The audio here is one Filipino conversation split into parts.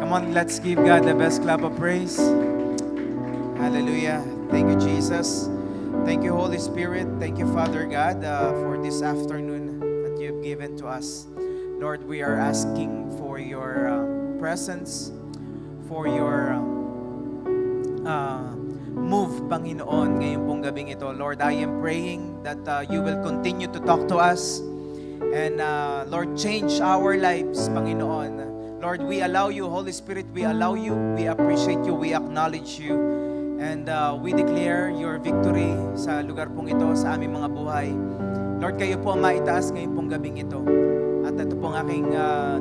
Come on, let's give God the best clap of praise. Hallelujah. Thank you, Jesus. Thank you, Holy Spirit. Thank you, Father God, for this afternoon that you've given to us. Lord, we are asking for your presence, for your move, Panginoon, ngayong pong gabing ito. Lord, I am praying that you will continue to talk to us and, Lord, change our lives, Panginoon. Lord, we allow you, Holy Spirit, we allow you, we appreciate you, we acknowledge you, and we declare your victory sa lugar pong ito, sa aming mga buhay. Lord, kayo po ang maitaas ngayong pong gabing ito. At ito pong aking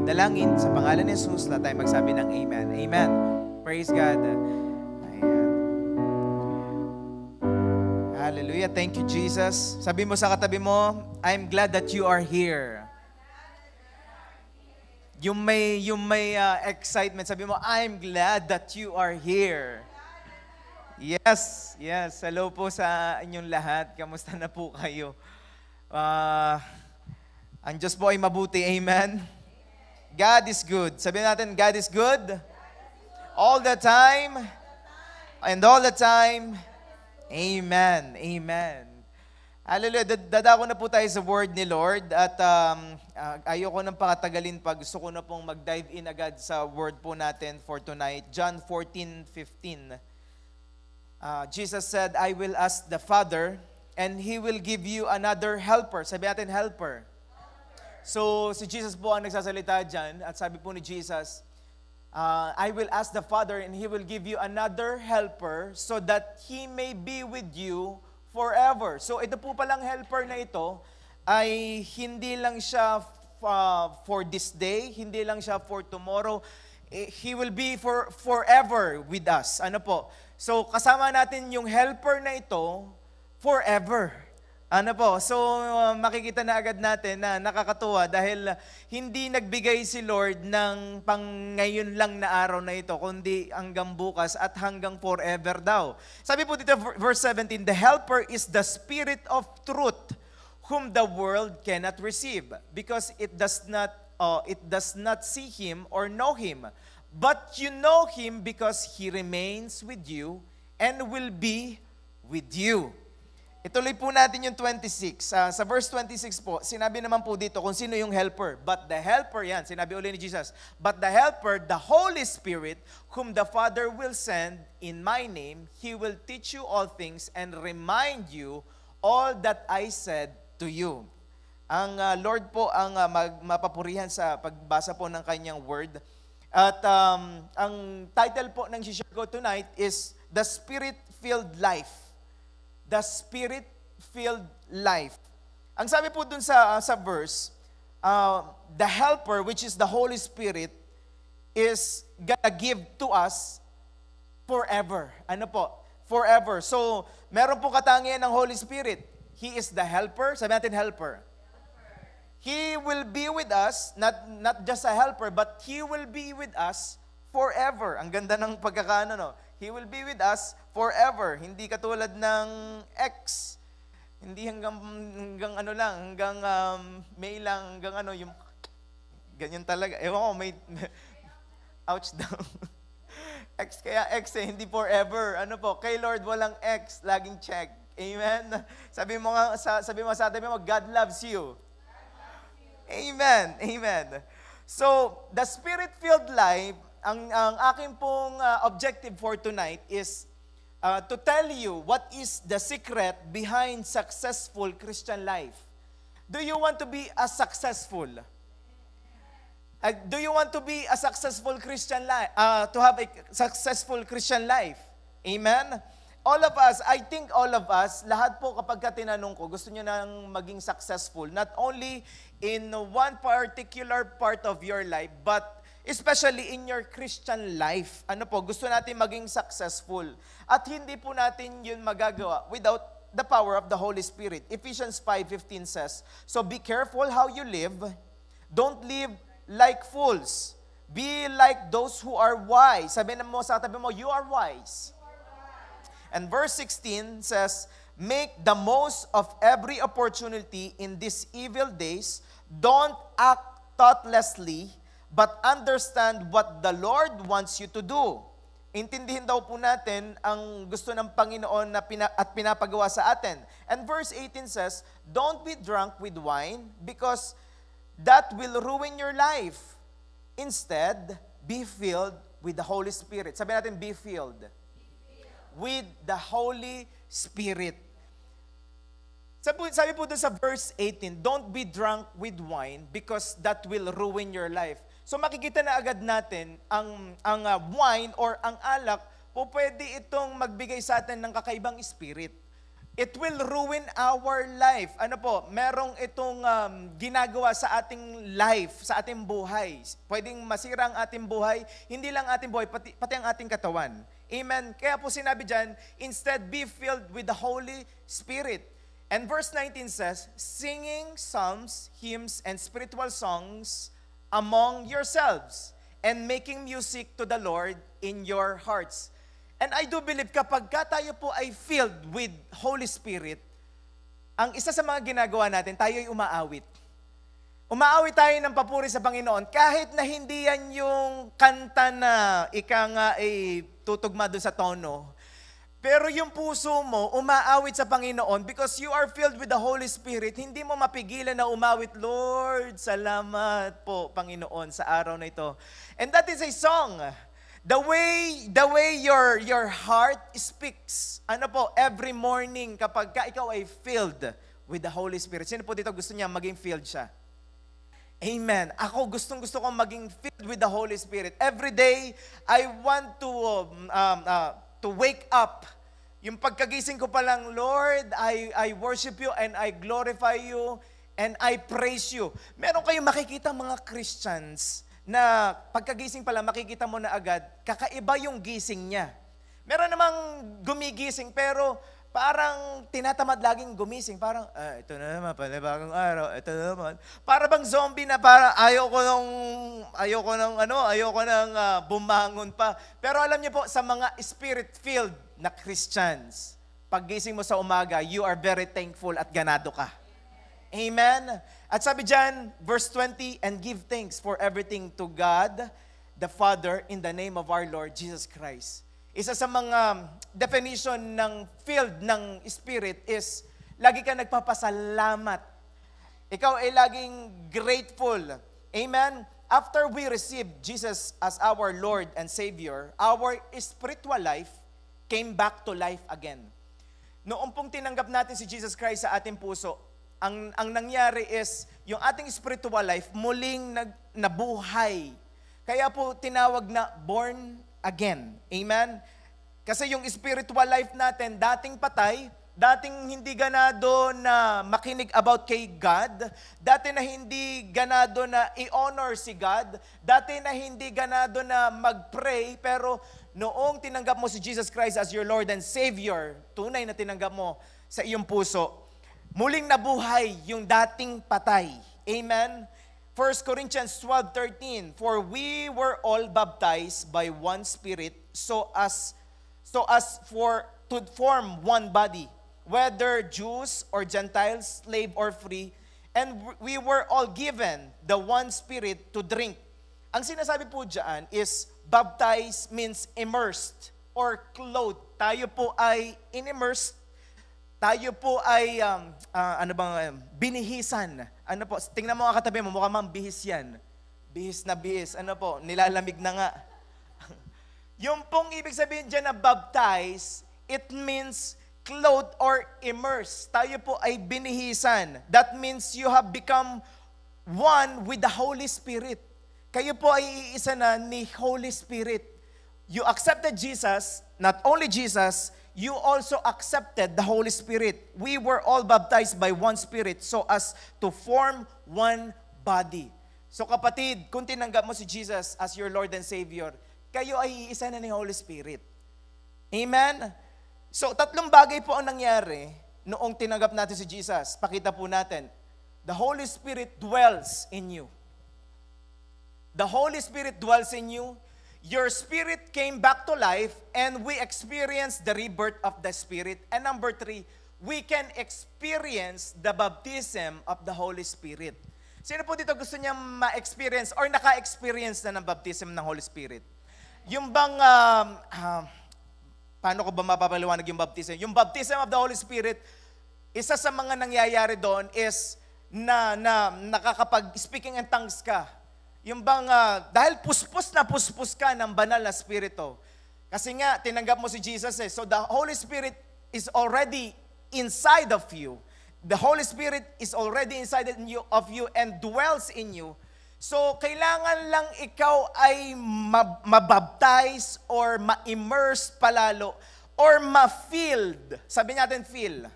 dalangin sa pangalan ni Jesus, lahat tayo magsabi ng Amen. Amen. Praise God. Ayan. Hallelujah. Thank you, Jesus. Sabi mo sa katabi mo, I'm glad that you are here. Yung may excitement, sabi mo, I'm glad that you are here. Yes. Hello po sa inyong lahat. Kamusta na po kayo? Ang Diyos po ay mabuti. Amen? God is good. Sabihin natin, God is good. All the time. And all the time. Amen. Amen. Hallelujah. Dadako na po tayo sa word ni Lord at ayoko nang pakatagalin pa. Gusto ko na pong mag-dive in agad sa word po natin for tonight. John 14:15. Jesus said, I will ask the Father and He will give you another helper. Sabi natin, helper. So, si Jesus po ang nagsasalita dyan at sabi po ni Jesus, I will ask the Father and He will give you another helper so that He may be with you forever. So ito po palang helper na ito ay hindi lang siya for this day, hindi lang siya for tomorrow. He will be forever with us. Ano po? So kasama natin yung helper na ito forever. Ano po? So makikita na agad natin na nakakatuwa dahil hindi nagbigay si Lord ng pang ngayon lang na araw na ito, kundi hanggang bukas at hanggang forever daw. Sabi po dito, verse 17, the helper is the Spirit of truth, whom the world cannot receive, because it does not see Him or know Him. But you know Him because He remains with you and will be with you. Ituloy po natin yung 26. Sa verse 26 po, sinabi naman po dito kung sino yung helper. But the helper, yan, sinabi ulit ni Jesus, but the helper, the Holy Spirit, whom the Father will send in my name, He will teach you all things and remind you all that I said to you. Ang Lord po ang mapapurihan sa pagbasa po ng kanyang word. At ang title po ng share ko tonight is The Spirit-Filled Life. The Spirit-Filled Life. Ang sabi po dun sa verse, the helper, which is the Holy Spirit, is gonna give to us forever. Ano po? Forever. So, meron po katangian ng Holy Spirit. He is the helper. Sabi natin helper. He will be with us, not just a helper, but He will be with us forever. Ang ganda ng pagkakaano, no? He will be with us forever. Hindi katulad ng ex. Hindi hanggang ano lang, hanggang may lang, hanggang ano, yung ganyan talaga. Ewan ko, may ouch daw. Ex, kaya ex hindi forever. Ano po, kay Lord walang ex, laging check. Amen? Sabi mo sa atin mo, God loves you. Amen. Amen. So, the Spirit-filled life, ang aking pong objective for tonight is to tell you what is the secret behind successful Christian life. Do you want to be a successful? Do you want to be a successful Christian life? To have a successful Christian life? Amen? All of us, I think all of us, lahat po kapag tinanong ko, gusto nyo nang maging successful, not only in one particular part of your life, but especially in your Christian life. Ano po, gusto natin maging successful. At hindi po natin yun magagawa without the power of the Holy Spirit. Ephesians 5:15 says, so be careful how you live. Don't live like fools. Be like those who are wise. Sabihin mo sa tabi mo, you are wise. And verse 16 says, make the most of every opportunity in these evil days. Don't act thoughtlessly, but understand what the Lord wants you to do. Intindihin daw po natin ang gusto ng Panginoon na at pinapagawa sa atin. And verse 18 says, don't be drunk with wine because that will ruin your life. Instead, be filled with the Holy Spirit. Sabi natin, be filled with the Holy Spirit. Sabi po doon sa verse 18, don't be drunk with wine because that will ruin your life. So makikita na agad natin ang wine or ang alak po pwede itong magbigay sa atin ng kakaibang spirit. It will ruin our life. Ano po, merong itong ginagawa sa ating life, sa ating buhay. Pwedeng masira ang ating buhay, hindi lang ating buhay, pati ang ating katawan. Amen. Kaya po sinabi dyan, instead be filled with the Holy Spirit. And verse 19 says, singing psalms, hymns, and spiritual songs among yourselves, and making music to the Lord in your hearts. And I do believe kapag tayo po ay filled with Holy Spirit, ang isa sa mga ginagawa natin, tayo ay umaawit. Umaawit tayo ng papuri sa Panginoon, kahit na hindi yan yung kanta na ika nga ay tutugma doon sa tono. Pero yung puso mo, umaawit sa Panginoon because you are filled with the Holy Spirit, hindi mo mapigilan na umawit, Lord, salamat po, Panginoon, sa araw na ito. And that is a song. The way your heart speaks. Ano po, every morning kapag ikaw ay filled with the Holy Spirit. Sino po dito gusto niya maging filled siya? Amen. Ako gustong-gusto kong maging filled with the Holy Spirit. Every day, I want to wake up. Yung pagkagising ko pa lang, Lord, I worship you and I glorify you and I praise you. Meron kayong makikita mga Christians na pagkagising pa lang, makikita mo na agad, kakaiba yung gising niya. Meron namang gumigising pero parang tinatamad laging gumising. Parang, ito na naman, panibagong araw, ito na naman. Para bang zombie na parang ayoko nang bumangon pa. Pero alam niyo po, sa mga spirit-filled na Christians, paggising mo sa umaga, you are very thankful at ganado ka. Amen? At sabi dyan, verse 20, and give thanks for everything to God, the Father, in the name of our Lord Jesus Christ. Isa sa mga definition ng filled ng Spirit is, lagi ka nagpapasalamat. Ikaw ay laging grateful. Amen? After we receive Jesus as our Lord and Savior, our spiritual life came back to life again. Noong pong tinanggap natin si Jesus Christ sa ating puso, ang nangyari is, yung ating spiritual life muling nabuhay. Kaya po tinawag na born again. Amen? Kasi yung spiritual life natin, dating patay, dating hindi ganado na makinig about kay God, dati na hindi ganado na i-honor si God, dati na hindi ganado na mag-pray, pero noong tinanggap mo si Jesus Christ as your Lord and Savior, tunay na tinanggap mo sa iyong puso, muling nabuhay yung dating patay. Amen? 1 Corinthians 12:13, for we were all baptized by one Spirit, so as to form one body, whether Jews or Gentiles, slave or free, and we were all given the one Spirit to drink. Ang sinasabi po dyan is, baptized means immersed or clothed. Tayo po ay in-immersed. Tayo po ay, binihisan. Ano po, tingnan mo ang katabi mo, mukha mang bihis yan. Bihis na bihis. Ano po, nilalamig na nga. Yung pong ibig sabihin dyan na baptized, it means clothed or immersed. Tayo po ay binihisan. That means you have become one with the Holy Spirit. Kayo po ay iisa na ni Holy Spirit. You accepted Jesus, not only Jesus, you also accepted the Holy Spirit. We were all baptized by one Spirit so as to form one body. So kapatid, kung tinanggap mo si Jesus as your Lord and Savior, kayo ay iisa na ni Holy Spirit. Amen? So, tatlong bagay po ang nangyari noong tinanggap natin si Jesus. Pakita po natin. The Holy Spirit dwells in you. The Holy Spirit dwells in you. Your spirit came back to life and we experienced the rebirth of the Spirit. And number 3, we can experience the baptism of the Holy Spirit. Sino po dito gusto niya ma-experience or naka-experience na ng baptism ng Holy Spirit? Yung bang, paano ko ba mapapaliwanag yung baptism? Yung baptism of the Holy Spirit, isa sa mga nangyayari doon is na nakakapag-speaking in tongues ka. Yung bang, dahil puspos ka ng banal na Spirito. Kasi nga, tinanggap mo si Jesus eh. So the Holy Spirit is already inside of you. The Holy Spirit is already inside of you and dwells in you. So, kailangan lang ikaw ay mabaptize or ma-immerse palalo or ma-filled. Sabi natin feel.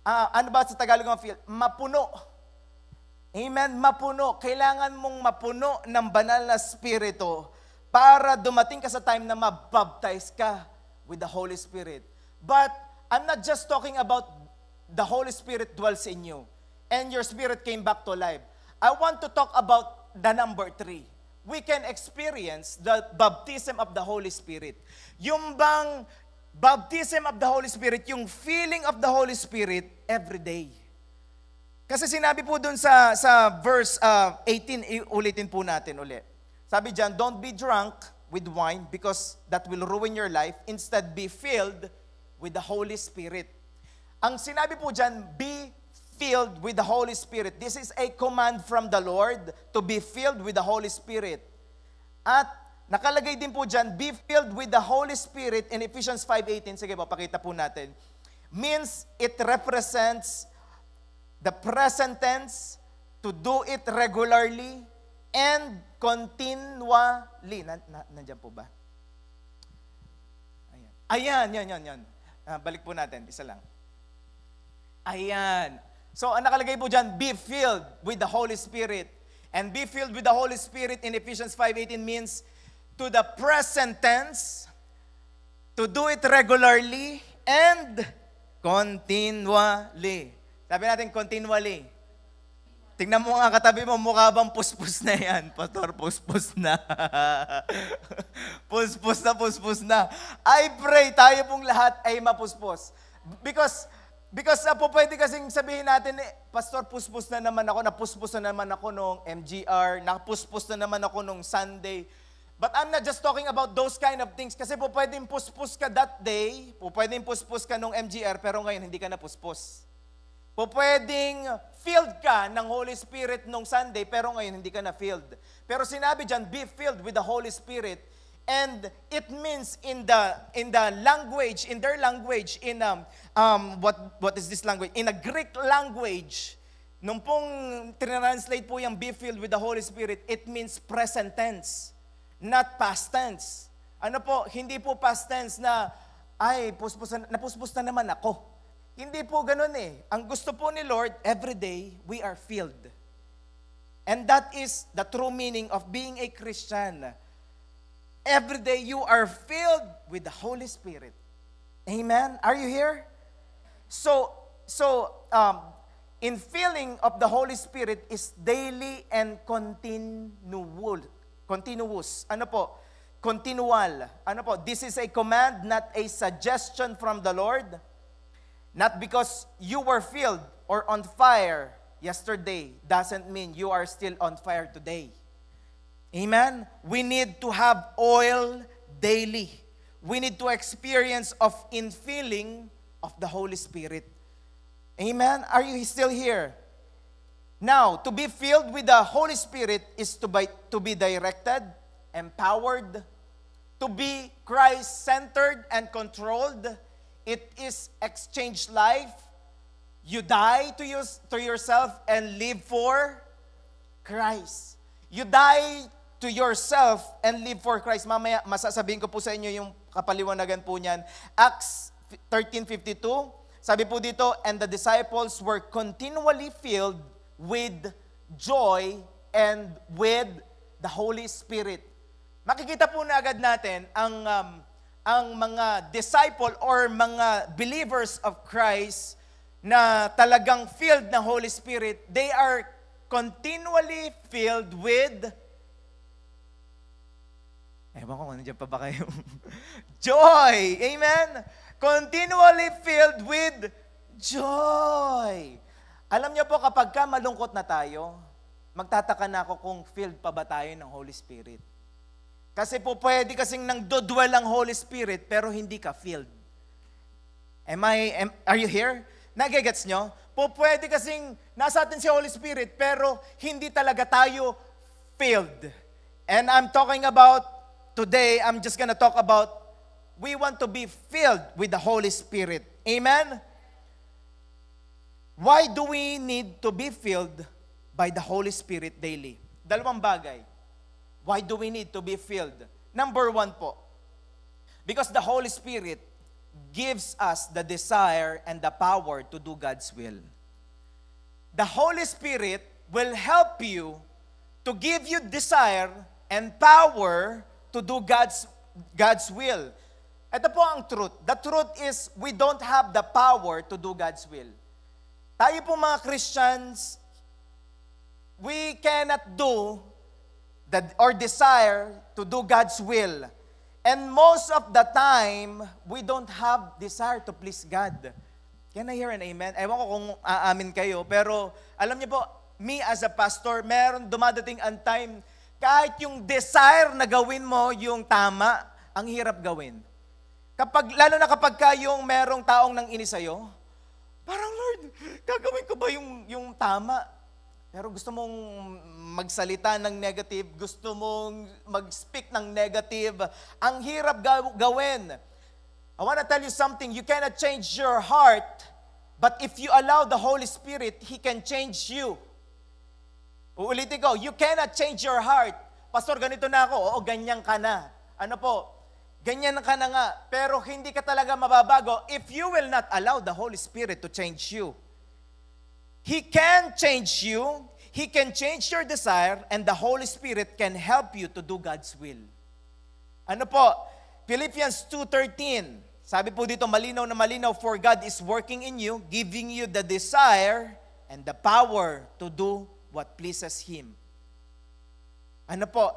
Ano ba sa Tagalog ang feel? Mapuno. Amen? Mapuno. Kailangan mong mapuno ng banal na Spirito para dumating ka sa time na mabaptize ka with the Holy Spirit. But, I'm not just talking about the Holy Spirit dwells in you and your spirit came back to life. I want to talk about the number 3. We can experience the baptism of the Holy Spirit. Yung bang baptism of the Holy Spirit, yung feeling of the Holy Spirit every day. Kasi sinabi po dun sa verse 18, ulitin po natin ulit. Sabi dyan, don't be drunk with wine because that will ruin your life. Instead, be filled with the Holy Spirit. Ang sinabi po dyan, be filled with the Holy Spirit. This is a command from the Lord to be filled with the Holy Spirit. At nakalagay din po dyan, be filled with the Holy Spirit in Ephesians 5:18. Sige po, pakita po natin. Means it represents the present tense, to do it regularly and continually. Nandiyan po ba? Ayan. Yan. Balik po natin, isa lang. Ayan. So, ang nakalagay po dyan, be filled with the Holy Spirit. And be filled with the Holy Spirit in Ephesians 5:18 means to the present tense, to do it regularly, and continually. Sabi natin, continually. Tingnan mo nga katabi mo, mukha bang puspos na yan? Pastor, puspos na. puspos na. I pray tayo pong lahat ay mapuspos. Because po pwede kasing sabihin natin, Pastor, puspos na naman ako, napuspos na naman ako nung MGR, napuspos na naman ako nung Sunday. But I'm not just talking about those kind of things. Kasi po pwedeng puspos ka that day, po pwedeng puspos ka nung MGR, pero ngayon hindi ka na puspos. Po pwedeng filled ka ng Holy Spirit nung Sunday, pero ngayon hindi ka na filled. Pero sinabi dyan, be filled with the Holy Spirit. And it means in the language, in their language, in what is this language? In a Greek language, nung pong translate po yung be filled with the Holy Spirit, it means present tense, not past tense. Ano po, hindi po past tense na, ay, napuspos na naman ako. Hindi po ganun eh. Ang gusto po ni Lord, every day, we are filled. And that is the true meaning of being a Christian. Every day you are filled with the Holy Spirit. Amen? Are you here? So, in filling of the Holy Spirit is daily and continuous. Ano po? Continual. Ano po? This is a command, not a suggestion from the Lord. Not because you were filled or on fire yesterday doesn't mean you are still on fire today. Amen? We need to have oil daily. We need to experience of infilling of the Holy Spirit. Amen? Are you still here? Now, to be filled with the Holy Spirit is to be directed, empowered, to be Christ-centered and controlled. It is exchange life. You die to yourself and live for Christ. You die to yourself and live for Christ. Mamaya, masasabihin ko po sa inyo yung kapaliwanagan po niyan. Acts 13:52, sabi po dito, and the disciples were continually filled with joy and with the Holy Spirit. Makikita po na agad natin ang mga disciple or mga believers of Christ na talagang filled ng Holy Spirit, they are continually filled with ewan ko, nandiyan pa ba kayo? Joy! Amen? Continually filled with joy. Alam niyo po, kapag ka malungkot na tayo, magtataka na ako kung filled pa ba tayo ng Holy Spirit. Kasi po pwede kasing nagdodwell ang Holy Spirit pero hindi ka filled. Are you here? Nagigets nyo? Po pwede kasing nasa atin si Holy Spirit pero hindi talaga tayo filled. And I'm talking about, today, I'm just gonna talk about, we want to be filled with the Holy Spirit. Amen? Why do we need to be filled by the Holy Spirit daily? Dalawang bagay. Why do we need to be filled? Number one po, because the Holy Spirit gives us the desire and the power to do God's will. The Holy Spirit will help you to give you desire and power to do God's will. Ito po ang truth. The truth is, we don't have the power to do God's will. Tayo po mga Christians, we cannot do or desire to do God's will. And most of the time, we don't have desire to please God. Can I hear an amen? Ewan ko kung aamin kayo, pero alam niyo po, me as a pastor, meron dumadating ang time, kahit yung desire na gawin mo yung tama, ang hirap gawin. Lalo na kapag yung merong taong nang ini sa'yo, parang, Lord, gagawin ko ba yung tama? Pero gusto mong magsalita ng negative, gusto mong mag-speak ng negative, ang hirap gawin. I want to tell you something, you cannot change your heart, but if you allow the Holy Spirit, He can change you. Uulitin ko, you cannot change your heart. Pastor, ganito na ako. Oo, ganyan ka na. Ano po? Ganyan ka na nga. Pero hindi ka talaga mababago if you will not allow the Holy Spirit to change you. He can change you. He can change your desire, and the Holy Spirit can help you to do God's will. Ano po? Philippians 2:13. Sabi po dito, malinaw na malinaw, for God is working in you, giving you the desire and the power to do what pleases Him. Ano po?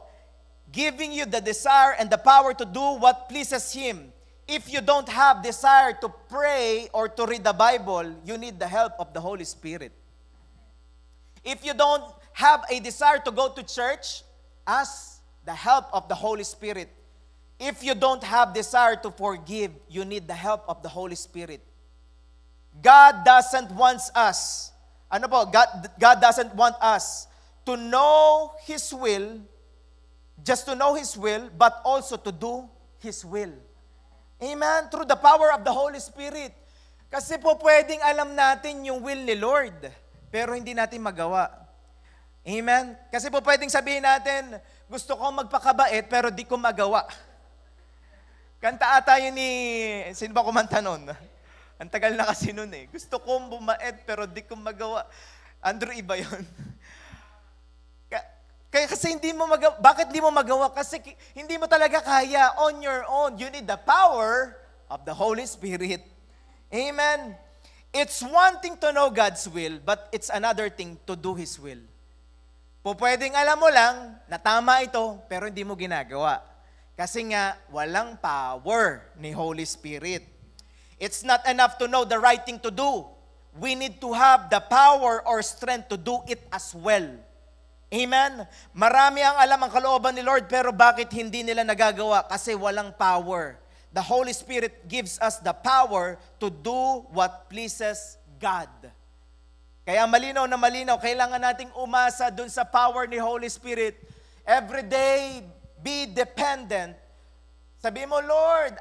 Giving you the desire and the power to do what pleases Him. If you don't have desire to pray or to read the Bible, you need the help of the Holy Spirit. If you don't have a desire to go to church, ask the help of the Holy Spirit. If you don't have desire to forgive, you need the help of the Holy Spirit. God doesn't want us, God doesn't want us to know His will, just to know His will, but also to do His will. Amen? Through the power of the Holy Spirit. Kasi po pwedeng alam natin yung will ni Lord, pero hindi natin magawa. Amen? Kasi po pwedeng sabihin natin, gusto ko magpakabait, pero di ko magawa. Kanta ata yun ni, sino ba kumanta nun? Ang tagal na kasi nun eh. Gusto kong bumait, pero di ko magawa. Andrew, iba yun. Kaya kasi hindi mo magawa. Bakit hindi mo magawa? Kasi hindi mo talaga kaya on your own. You need the power of the Holy Spirit. Amen? It's one thing to know God's will, but it's another thing to do His will. Pwedeng alam mo lang na tama ito, pero hindi mo ginagawa. Kasi nga, walang power ni Holy Spirit. It's not enough to know the right thing to do. We need to have the power or strength to do it as well. Amen? Marami ang alam ang kalooban ni Lord, pero bakit hindi nila nagagawa? Kasi walang power. The Holy Spirit gives us the power to do what pleases God. Kaya malinaw na malinaw, kailangan nating umasa dun sa power ni Holy Spirit. Every day, be dependent. Sabi mo, Lord,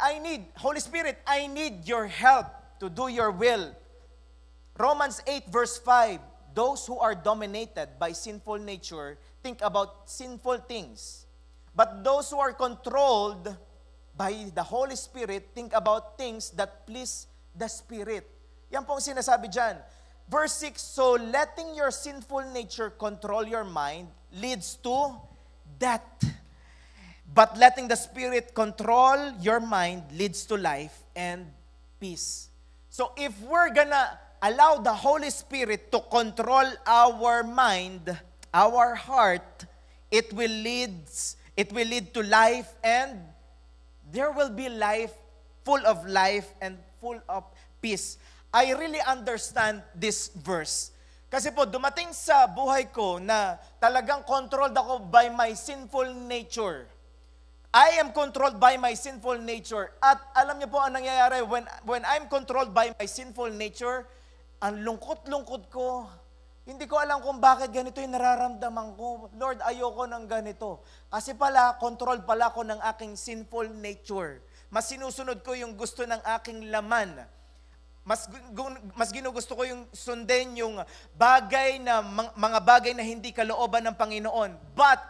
Holy Spirit, I need your help to do your will. Romans 8 verse 5, those who are dominated by sinful nature think about sinful things. But those who are controlled by the Holy Spirit think about things that please the Spirit. Yan pong sinasabi dyan. Verse 6, so letting your sinful nature control your mind leads to death. But letting the Spirit control your mind leads to life and peace. So if we're gonna allow the Holy Spirit to control our mind, our heart, it will lead to life, and there will be life, full of life and full of peace. I really understand this verse. Kasi po, dumating sa buhay ko na talagang controlled ako by my sinful nature. I am controlled by my sinful nature. At alam niyo po ang nangyayari, when I'm controlled by my sinful nature, ang lungkot-lungkot ko. Hindi ko alam kung bakit ganito yung nararamdaman ko. Lord, ayoko ng ganito. Kasi pala, controlled pala ko ng aking sinful nature. Mas sinusunod ko yung gusto ng aking laman. Mas ginugusto ko yung sundin yung bagay na mga bagay na hindi kalooban ng Panginoon. But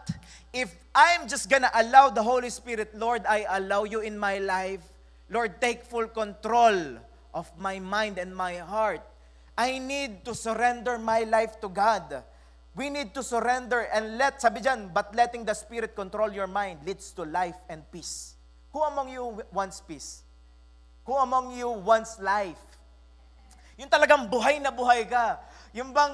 if I'm just gonna allow the Holy Spirit, Lord, I allow you in my life. Lord, take full control of my mind and my heart. I need to surrender my life to God. We need to surrender and sabi dyan, but letting the Spirit control your mind leads to life and peace. Who among you wants peace? Who among you wants life? Yung talagang buhay na buhay ka. Yung bang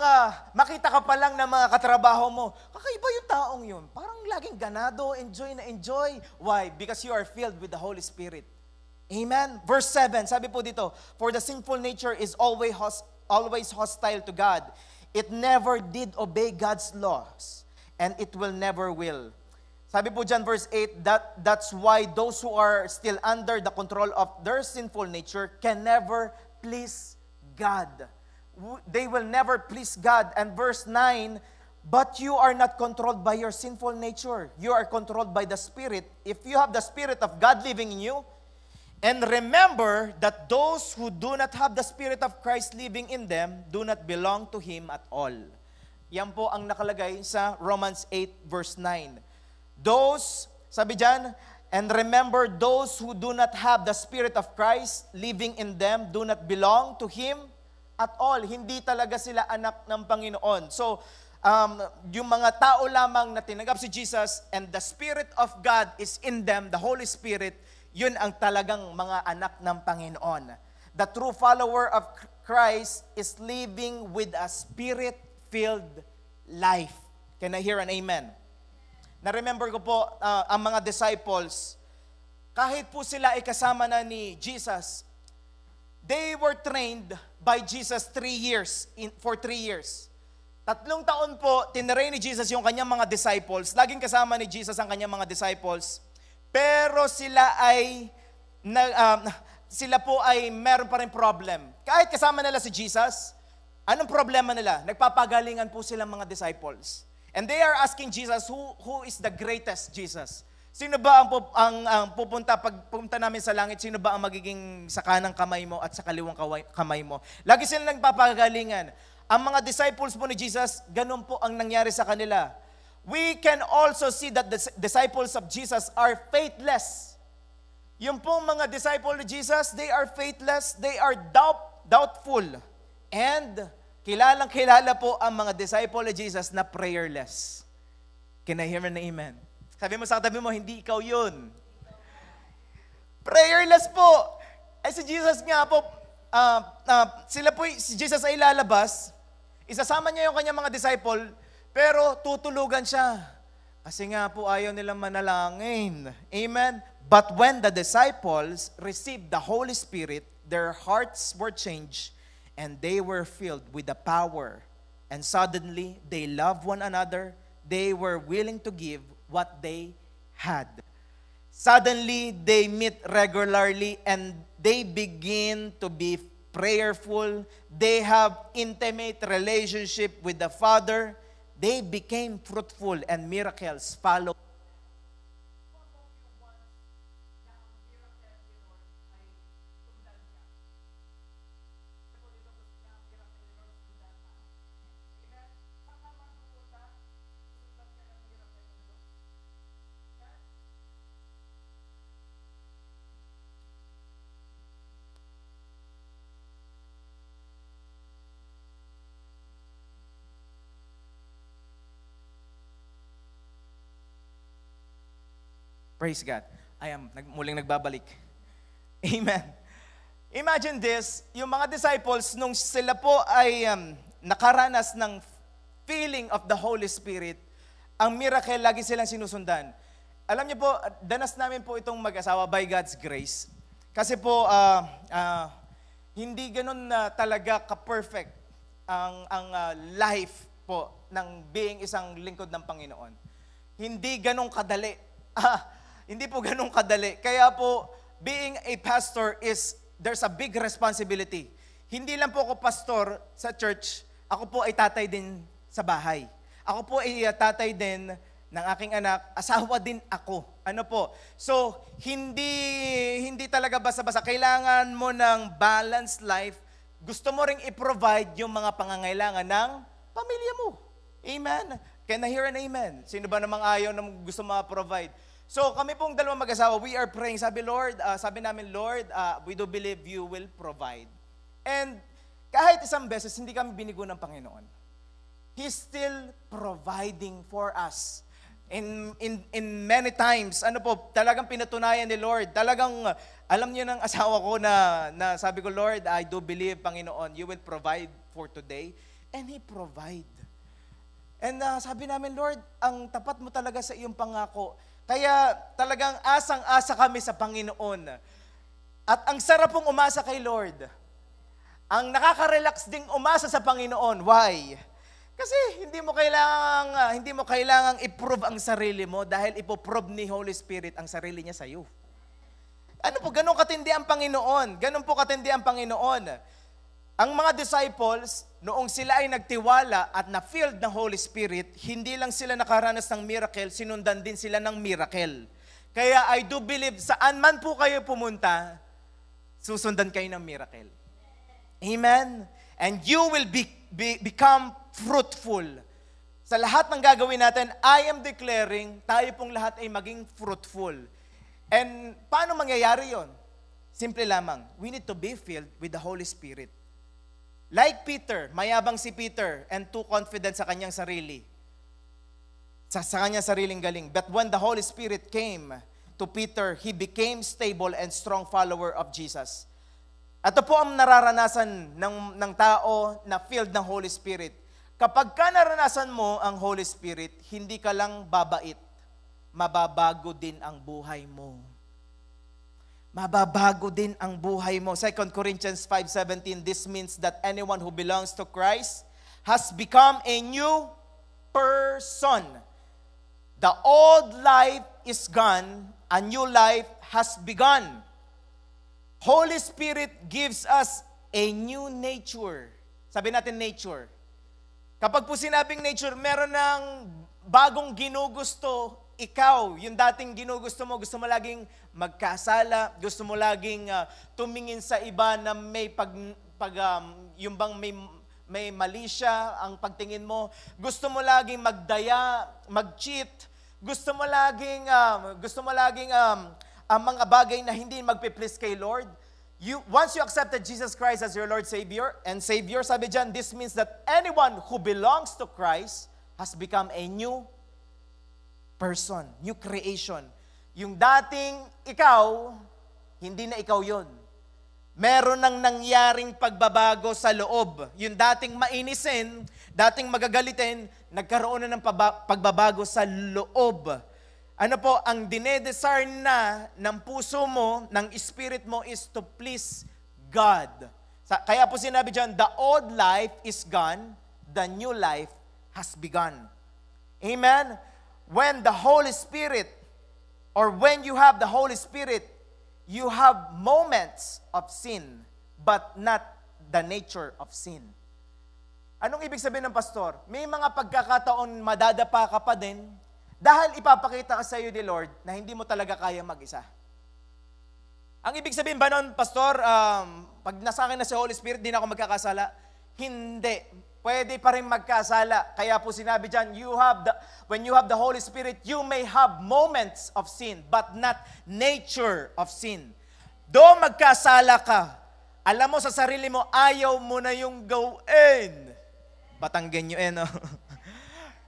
makita ka pa lang ng mga katrabaho mo, kakaiba yung taong yun. Parang laging ganado, enjoy na enjoy. Why? Because you are filled with the Holy Spirit. Amen? Verse 7, sabi po dito, for the sinful nature is always hostile to God. It never did obey God's laws, and it will never will. Sabi po dyan, verse 8, that's why those who are still under the control of their sinful nature can never please God. They will never please God. And verse 9, but you are not controlled by your sinful nature. You are controlled by the Spirit. If you have the Spirit of God living in you, and remember that those who do not have the Spirit of Christ living in them do not belong to Him at all. Yan po ang nakalagay sa Romans 8 verse 9. Those, sabi dyan, and remember those who do not have the Spirit of Christ living in them do not belong to Him at all. Hindi talaga sila anak ng Panginoon. So, yung mga tao lamang na tinanggap si Jesus and the Spirit of God is in them, the Holy Spirit, yun ang talagang mga anak ng Panginoon. The true follower of Christ is living with a Spirit-filled life. Can I hear an amen? Na-remember ko po, ang mga disciples, kahit po sila ay kasama na ni Jesus, they were trained by Jesus for 3 years. 3 taon po, tinrain ni Jesus yung kanyang mga disciples. Laging kasama ni Jesus ang kanyang mga disciples. Pero sila po ay meron pa rin problem. Kahit kasama nila si Jesus, anong problema nila? Nagpapagalingan po silang mga disciples. And they are asking Jesus, who is the greatest Jesus? Sino ba ang pagpunta namin sa langit, sino ba ang magiging sa kanang kamay mo at sa kaliwang kamay mo? Lagi sila nagpapagalingan. Ang mga disciples po ni Jesus, ganun po ang nangyari sa kanila. We can also see that the disciples of Jesus are faithless. Yung pong mga disciple ni Jesus, they are faithless, they are doubtful. And kilalang-kilala po ang mga disciple ni Jesus na prayerless. Can I hear an amen? Sabi mo sa katabi mo, hindi ikaw yun. Prayerless po. Ay si Jesus nga po, si Jesus ay lalabas, isasama niya yung kanyang mga disciple, pero tutulugan siya. Kasi nga po ayaw nilang manalangin. Amen? But when the disciples received the Holy Spirit, their hearts were changed, and they were filled with the power. And suddenly, they loved one another. They were willing to give what they had. Suddenly, they meet regularly and they begin to be prayerful. They have intimate relationship with the Father. They became fruitful and miracles followed. Praise God. I am muling nagbabalik. Amen. Imagine this, yung mga disciples, nung sila po ay nakaranas ng feeling of the Holy Spirit, ang miracle lagi silang sinusundan. Alam niyo po, danas namin po itong mag-asawa by God's grace. Kasi po, hindi ganun na talaga ka-perfect life po ng being isang lingkod ng Panginoon. Hindi ganong kadali. Hindi po ganong kadali. Kaya po, being a pastor there's a big responsibility. Hindi lang po ako pastor sa church, ako po ay tatay din sa bahay. Ako po ay tatay din ng aking anak, asawa din ako. Ano po? So, hindi talaga basta-basta. Kailangan mo ng balanced life. Gusto mo ring i-provide yung mga pangangailangan ng pamilya mo. Amen? Can I hear an amen? Sino ba namang ayaw na gusto ma-provide? So, kami pong dalawang mag-asawa, we are praying. Sabi namin, Lord, we do believe you will provide. And kahit isang beses, hindi kami binigo ng Panginoon. He's still providing for us. In many times, talagang pinatunayan ni Lord. Talagang, alam niyo ng asawa ko na sabi ko, Lord, I do believe, Panginoon, you will provide for today. And He provide. And sabi namin, Lord, ang tapat mo talaga sa iyong pangako. Kaya talagang asang-asa kami sa Panginoon. At ang sarap pong umasa kay Lord. Ang nakaka-relax ding umasa sa Panginoon. Why? Kasi hindi mo kailangang i-prove ang sarili mo dahil ipoprove ni Holy Spirit ang sarili niya sa iyo. Ganun katindi ang Panginoon. Ganun po katindi ang Panginoon. Ang mga disciples, noong sila ay nagtiwala at na-filled ng Holy Spirit, hindi lang sila nakaranas ng miracle, sinundan din sila ng miracle. Kaya I do believe, saan man po kayo pumunta, susundan kayo ng miracle. Amen? And you will become fruitful. Sa lahat ng gagawin natin, I am declaring, tayo pong lahat ay maging fruitful. And paano mangyayari yon? Simple lamang, we need to be filled with the Holy Spirit. Like Peter, mayabang si Peter and too confident sa kanyang sarili. Sa kanyang sariling galing. But when the Holy Spirit came to Peter, he became stable and strong follower of Jesus. Ito po ang nararanasan ng tao na filled ng Holy Spirit. Kapag ka naranasan mo ang Holy Spirit, hindi ka lang babait. Mababago din ang buhay mo. Mababago din ang buhay mo. 2 Corinthians 5:17, this means that anyone who belongs to Christ has become a new person. The old life is gone, a new life has begun. Holy Spirit gives us a new nature. Sabi natin nature. Kapag po sinabing nature, meron ng bagong ginugusto ikaw, yung dating ginugusto mo, gusto mo laging magkasala, gusto mo laging tumingin sa iba na may yung bang may mali siya ang pagtingin mo, gusto mo laging magdaya, mag-cheat, gusto mo laging mga bagay na hindi magpi-please kay Lord. Once you accepted Jesus Christ as your Lord Savior, sabi dyan, this means that anyone who belongs to Christ has become a new person, new creation. Yung dating ikaw, hindi na ikaw yun. Meron nang nangyaring pagbabago sa loob. Yung dating mainisin, dating magagalitin, nagkaroon na ng pagbabago sa loob. Ano po, ang dinedesire na ng puso mo, ng spirit mo is to please God. Kaya po sinabi dyan, the old life is gone, the new life has begun. Amen? When the Holy Spirit, or when you have the Holy Spirit, you have moments of sin, but not the nature of sin. Anong ibig sabihin ng pastor? May mga pagkakataon madadapa ka pa din dahil ipapakita ka sa iyo ni Lord na hindi mo talaga kaya mag-isa. Ang ibig sabihin ba nun, pastor, pag nasa akin na si Holy Spirit, di na ako magkakasala? Hindi. Pwede pa rin magkasala. Kaya po sinabi dyan, when you have the Holy Spirit, you may have moments of sin, but not nature of sin. Do magkasala ka, alam mo sa sarili mo, ayaw mo na yung gawin. Batanggen nyo no?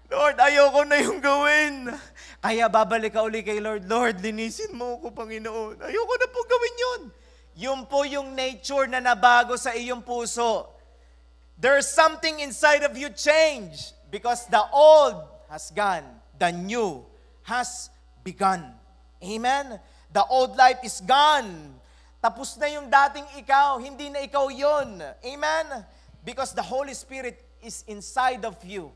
Lord, ayaw ko na yung gawin. Kaya babalik ka uli kay Lord. Lord, linisin mo ko, Panginoon. Ayaw ko na po gawin yun. Yun po yung nature na nabago sa iyong puso. There's something inside of you change because the old has gone, the new has begun. Amen? The old life is gone. Tapos na yung dating ikaw, hindi na ikaw yun. Amen? Because the Holy Spirit is inside of you.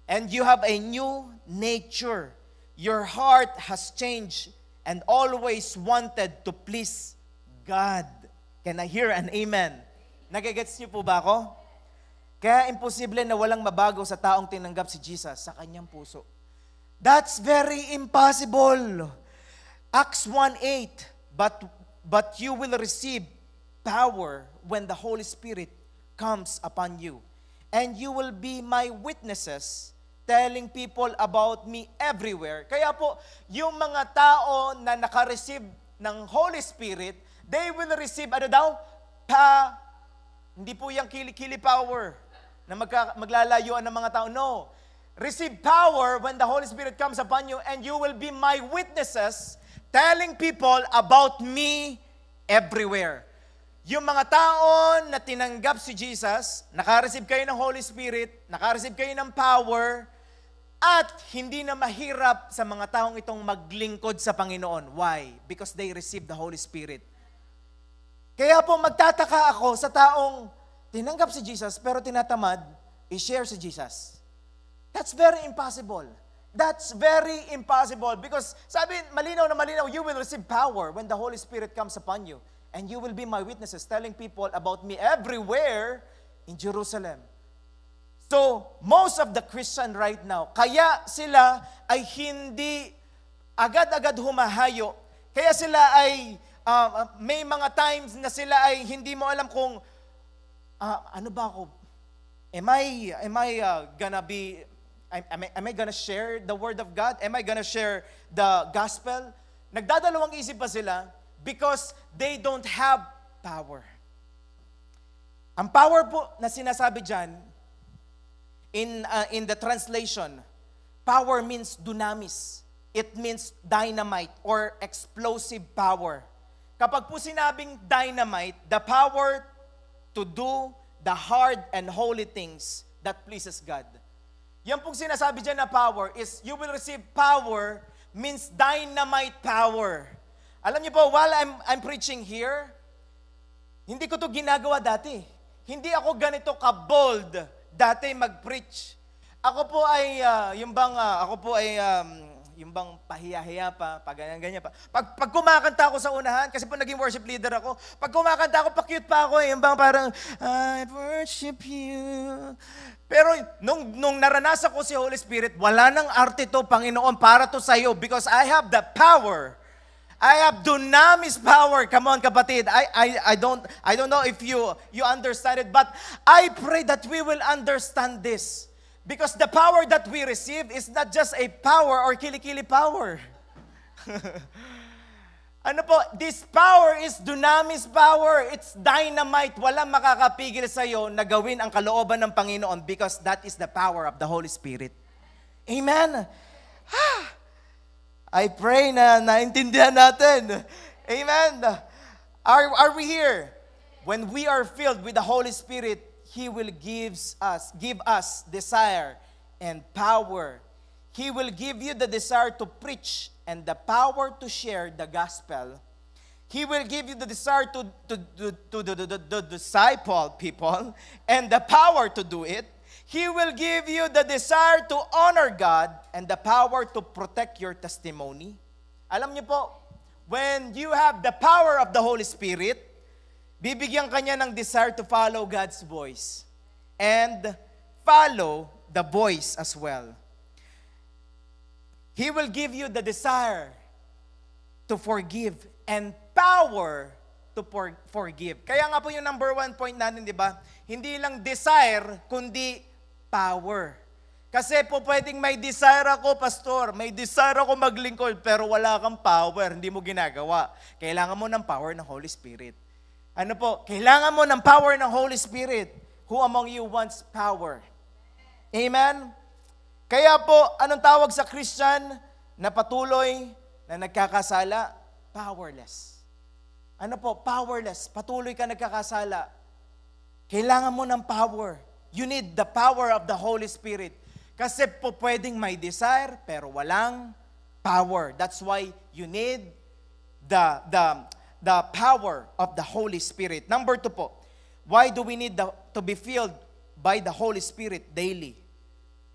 And you have a new nature. Your heart has changed and always wanted to please God. Can I hear an amen? Nagigets niyo po ba ako? Kaya imposible na walang mabago sa taong tinanggap si Jesus sa kanyang puso. That's very impossible. Acts 1:8, but you will receive power when the Holy Spirit comes upon you. And you will be my witnesses, telling people about me everywhere. Kaya po, yung mga tao na naka-receive ng Holy Spirit, they will receive, hindi po yung kili-kili power na maglalayuan ng mga tao. No. Receive power when the Holy Spirit comes upon you, and you will be my witnesses, telling people about me everywhere. Yung mga taon na tinanggap si Jesus, naka-receive kayo ng Holy Spirit, naka-receive kayo ng power, at hindi na mahirap sa mga taong itong maglingkod sa Panginoon. Why? Because they received the Holy Spirit. Kaya po magtataka ako sa taong tinanggap si Jesus pero tinatamad i-share si Jesus. That's very impossible. That's very impossible because sabi, malinaw na malinaw, you will receive power when the Holy Spirit comes upon you. And you will be my witnesses, telling people about me everywhere in Jerusalem. So, most of the Christian right now, kaya sila ay hindi agad-agad humahayo. Kaya sila ay, may mga times na sila ay hindi mo alam kung, ano ba ako? Am I gonna share the Word of God? Am I gonna share the gospel? Nagdadalawang isip pa sila because they don't have power. Ang power po na sinasabi dyan, in the translation, power means dunamis. It means dynamite or explosive power. Kapag po sinabing dynamite, the power to do the hard and holy things that pleases God. Yan pong sinasabi dyan na power is you will receive power means dynamite power. Alam niyo po, while I'm preaching here, hindi ko to ginagawa dati. Hindi ako ganito ka-bold dati mag-preach. Ako po ay, yung bang pahiya-hiya pa, ganyan pa. Pag kumakanta ako sa unahan, kasi po naging worship leader ako, pag kumakanta ako, pa-cute pa ako, yung bang parang, I worship you. Pero nung naranasan ko si Holy Spirit, wala nang arte to, Panginoon, para to sa'yo, because I have the power. I have dunamis power. Come on, kapatid. I don't know if you understand it, but I pray that we will understand this. Because the power that we receive is not just a power or kili-kili power. Ano po? This power is dunamis power. It's dynamite. Walang makakapigil sa iyo na gawin ang kalooban ng Panginoon because that is the power of the Holy Spirit. Amen. I pray na naintindihan natin. Amen. Are we here? When we are filled with the Holy Spirit, He will give us desire and power. He will give you the desire to preach and the power to share the gospel. He will give you the desire to disciple people and the power to do it. He will give you the desire to honor God and the power to protect your testimony. Alam niyo po, when you have the power of the Holy Spirit, bibigyan ka niya ng desire to follow God's voice and follow the voice as well. He will give you the desire to forgive and power to forgive. Kaya nga po yung number 1 point natin, di ba? Hindi lang desire, kundi power. Kasi po pwedeng may desire ako, pastor, may desire ako maglingkod, pero wala kang power, hindi mo ginagawa. Kailangan mo ng power ng Holy Spirit. Ano po? Kailangan mo ng power ng Holy Spirit. Who among you wants power? Amen? Kaya po, anong tawag sa Christian na patuloy na nagkakasala? Powerless. Ano po? Powerless. Patuloy ka nagkakasala. Kailangan mo ng power. You need the power of the Holy Spirit. Kasi po pwedeng may desire, pero walang power. That's why you need the power of the Holy Spirit. Number 2 po. why do we need to be filled by the Holy Spirit daily?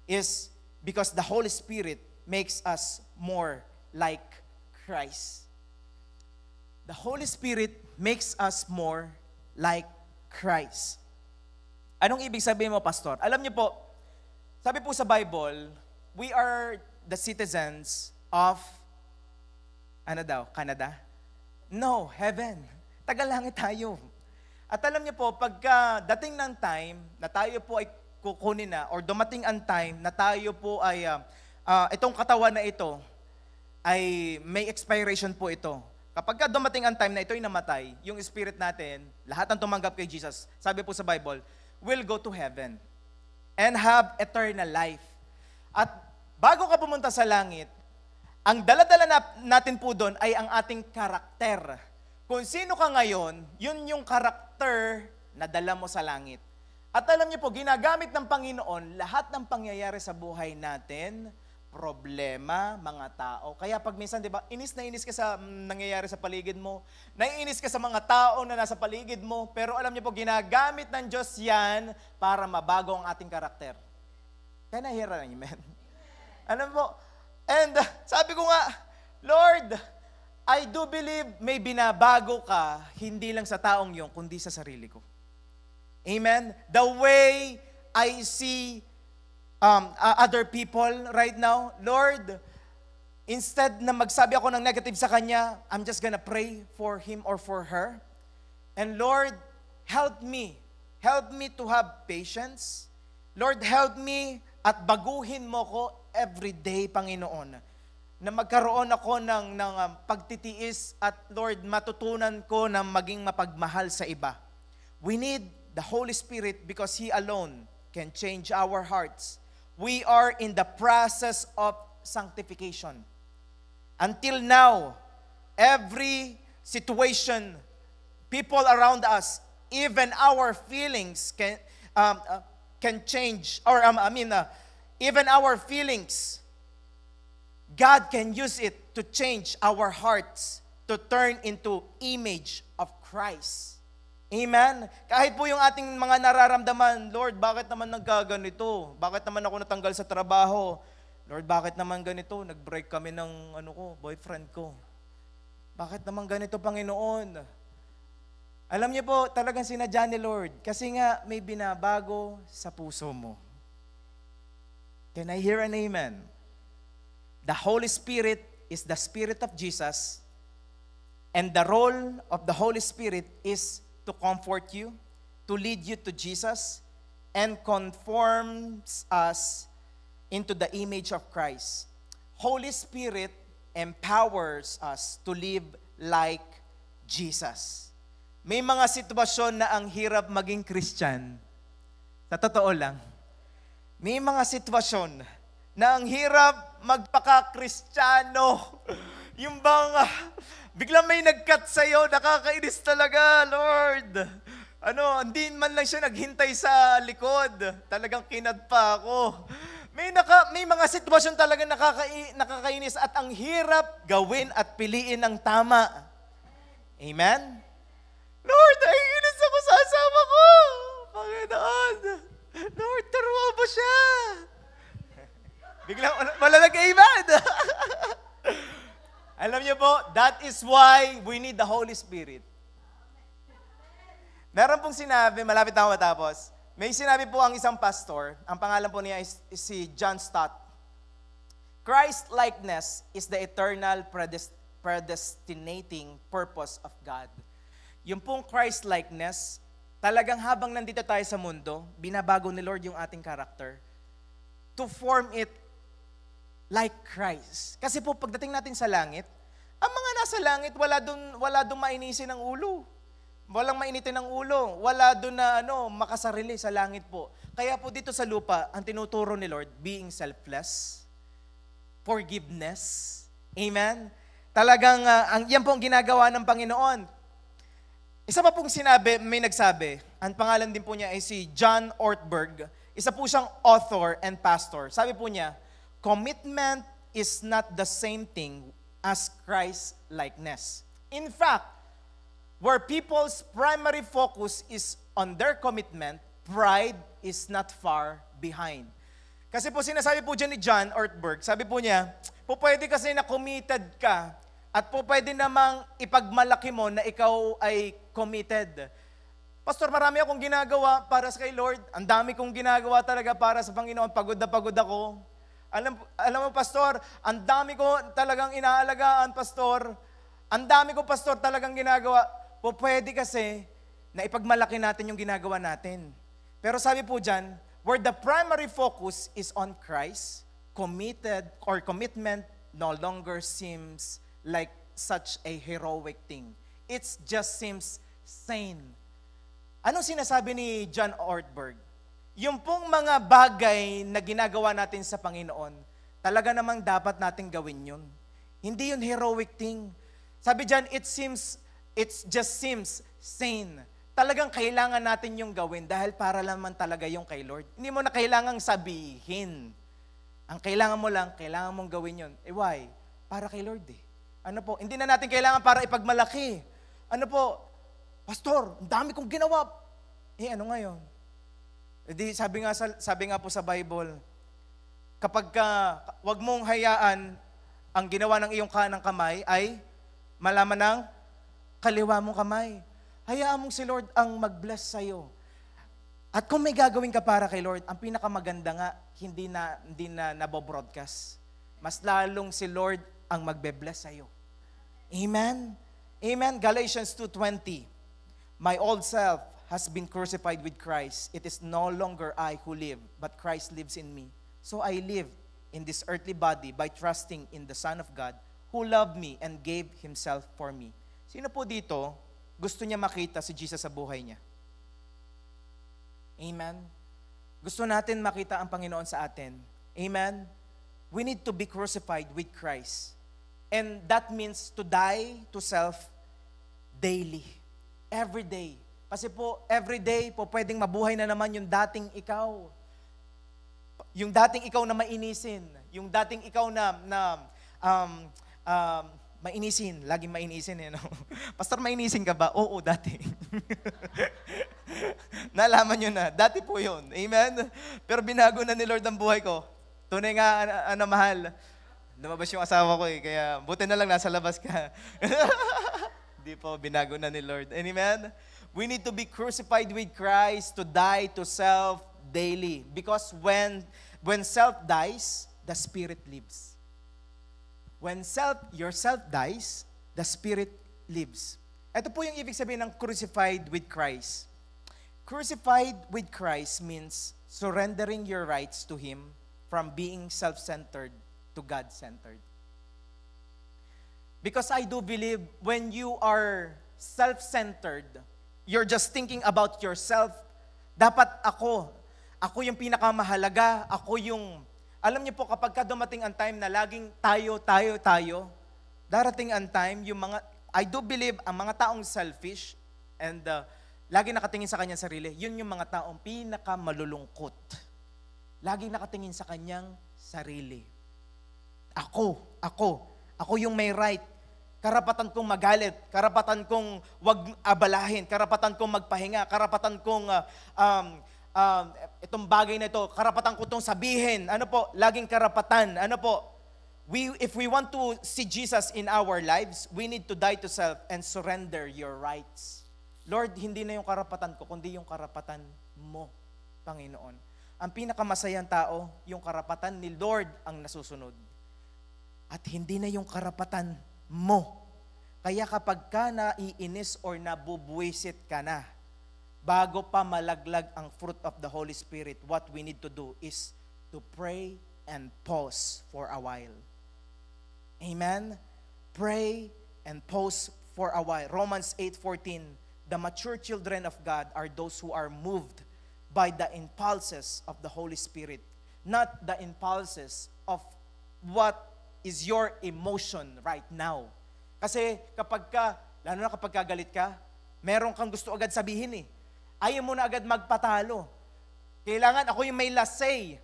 Is because the Holy Spirit makes us more like Christ. The Holy Spirit makes us more like Christ. Anong ibig sabihin mo, Pastor? Alam niyo po, sabi po sa Bible, we are the citizens of, Canada? No, heaven. Tagalangit tayo. At alam niyo po, pagka dating ng time na tayo po ay kukunin na, or dumating ang time na tayo po ay, itong katawan na ito, ay may expiration po ito. Kapag dumating ang time na ito'y namatay, yung spirit natin, lahat ng tumanggap kay Jesus, sabi po sa Bible, will go to heaven and have eternal life. At bago ka pumunta sa langit, ang dala-dala natin po doon ay ang ating karakter. Kung sino ka ngayon, yun yung karakter na dala mo sa langit. At alam niyo po, ginagamit ng Panginoon lahat ng pangyayari sa buhay natin, problema, mga tao. Kaya pag minsan, di ba, inis na inis ka sa nangyayari sa paligid mo, naiinis ka sa mga tao na nasa paligid mo, pero alam niyo po, ginagamit ng Diyos yan para mabago ang ating karakter. Can I hear an amen? Alam mo, and sabi ko nga, Lord, I do believe may binabago ka, hindi lang sa taong yun, kundi sa sarili ko. Amen? The way I see other people right now, Lord, instead na magsabi ako ng negative sa kanya, I'm just gonna pray for him or for her. And Lord, help me to have patience. Lord, help me at baguhin mo ko every day, Panginoon, na magkaroon ako ng pagtitiis at Lord, matutunan ko na maging mapagmahal sa iba. We need the Holy Spirit because He alone can change our hearts. We are in the process of sanctification. Until now, every situation, people around us, even our feelings can change. Or even our feelings, God can use it to change our hearts, to turn into image of Christ. Amen? Kahit po yung ating mga nararamdaman, Lord, bakit naman nagkaganito? Bakit naman ako natanggal sa trabaho? Lord, bakit naman ganito? Nag-break kami ng boyfriend ko. Bakit naman ganito, Panginoon? Alam niyo po, talagang sinadya ni Lord. Kasi nga, may binabago sa puso mo. Can I hear an amen? The Holy Spirit is the Spirit of Jesus. And the role of the Holy Spirit is to comfort you, to lead you to Jesus, and conforms us into the image of Christ. Holy Spirit empowers us to live like Jesus. May mga sitwasyon na ang hirap maging Christian. Sa totoo lang. May mga sitwasyon na ang hirap magpaka-Kristiyano. Yung bang biglang may nag-cut sa'yo, nakakainis talaga, Lord. Hindi man lang siya naghintay sa likod. Talagang kinad pa ako. May mga sitwasyon talaga nakakainis at ang hirap gawin at piliin ang tama. Amen? Lord, naiinis ako sa asawa ko. Panginoon, Lord, turuan mo siya. Biglang wala nag-amen. Alam niyo po, that is why we need the Holy Spirit. Meron pong sinabi, malapit na ako matapos, may sinabi po ang isang pastor, ang pangalan po niya is si John Stott. Christ-likeness is the eternal predestinating purpose of God. Yung pong Christ-likeness, talagang habang nandito tayo sa mundo, binabago ni Lord yung ating character to form it like Christ. Kasi po pagdating natin sa langit, ang mga nasa langit, wala dun mainisin ng ulo. Walang mainitin ng ulo. Wala dun na makasarili sa langit po. Kaya po dito sa lupa, ang tinuturo ni Lord, being selfless, forgiveness. Amen? Talagang, yan po ang ginagawa ng Panginoon. Isa pa pong sinabi, may nagsabi, ang pangalan din po niya ay si John Ortberg. Isa po siyang author and pastor. Sabi po niya, commitment is not the same thing as Christ-likeness. In fact, where people's primary focus is on their commitment, pride is not far behind. Kasi po sinasabi po dyan ni John Ortberg, sabi po niya, po pwede kasi na committed ka at po pwede namang ipagmalaki mo na ikaw ay committed. Pastor, marami akong ginagawa para sa kay Lord. Ang dami kong ginagawa talaga para sa Panginoon. Pagod na pagod ako. Alam mo, Pastor, ang dami ko talagang inaalagaan, Pastor. Ang dami ko, Pastor, talagang ginagawa. Po pwede kasi na ipagmalaki natin yung ginagawa natin. Pero sabi po dyan, where the primary focus is on Christ, committed or commitment no longer seems like such a heroic thing. It just seems sane. Anong sinasabi ni John Ortberg? Yung pong mga bagay na ginagawa natin sa Panginoon, talaga namang dapat nating gawin yun. Hindi yun heroic thing. Sabi dyan, it just seems sane. Talagang kailangan natin yung gawin dahil para naman talaga yung kay Lord. Hindi mo na kailangang sabihin. Ang kailangan mo lang, kailangan mong gawin yun. Why? Para kay Lord eh. Ano po? Hindi na natin kailangan para ipagmalaki. Ano po? Pastor, ang dami kong ginawa. Ano ngayon? Sabi nga po sa Bible, kapag wag mong hayaan ang ginawa ng iyong kanang kamay ay malaman ng kaliwa mong kamay. Hayaan mong si Lord ang mag-bless sa'yo. At kung may gagawin ka para kay Lord, ang pinakamaganda nga, hindi na nabobroadcast. Mas lalong si Lord ang magbe-bless sa'yo. Amen? Amen? Galatians 2:20. My old self has been crucified with Christ. It is no longer I who live, but Christ lives in me. So I live in this earthly body by trusting in the Son of God who loved me and gave Himself for me. Sino po dito gusto niya makita si Jesus sa buhay niya? Amen? Gusto natin makita ang Panginoon sa atin. Amen? We need to be crucified with Christ. And that means to die to self daily. Every day. Kasi po, every day po pwedeng mabuhay na naman yung dating ikaw. Yung dating ikaw na mainisin. Yung dating ikaw na mainisin. Laging mainisin eh. No? Pastor, mainisin ka ba? Oo, dati. Nalaman nyo na. Dati po yun. Amen? Pero binago na ni Lord ang buhay ko. Tunay nga, mahal. Lumabas yung asawa ko eh. Kaya buti na lang nasa labas ka. Di po, binago na ni Lord. Amen? We need to be crucified with Christ to die to self daily. Because when self dies, the Spirit lives. When yourself dies, the Spirit lives. Ito po yung ibig sabihin ng crucified with Christ. Crucified with Christ means surrendering your rights to Him from being self-centered to God-centered. Because I do believe when you are self-centered, you're just thinking about yourself. Dapat ako yung pinakamahalaga, alam niyo po kapag dumating ang time na laging tayo, darating ang time, I do believe ang mga taong selfish and lagi nakatingin sa kanyang sarili, yun yung mga taong pinakamalulungkot. Laging nakatingin sa kanyang sarili. Ako yung may right. Karapatan kong magalit, karapatan kong wag abalahin, karapatan kong magpahinga, karapatan kong itong bagay na ito, karapatan ko itong sabihin. Laging karapatan. If we want to see Jesus in our lives, we need to die to self and surrender your rights. Lord, hindi na yung karapatan ko, kundi yung karapatan mo, Panginoon. Ang pinakamasayang tao, yung karapatan ni Lord ang nasusunod. At hindi na yung karapatan mo. Kaya kapag ka naiinis or nabubwisit ka na, bago pa malaglag ang fruit of the Holy Spirit, what we need to do is to pray and pause for a while. Amen? Pray and pause for a while. Romans 8:14, the mature children of God are those who are moved by the impulses of the Holy Spirit, not the impulses of what is your emotion right now. Kasi lalo na kapag galit ka, meron kang gusto agad sabihin eh. Ayaw mo na agad magpatalo. Kailangan ako yung may last say.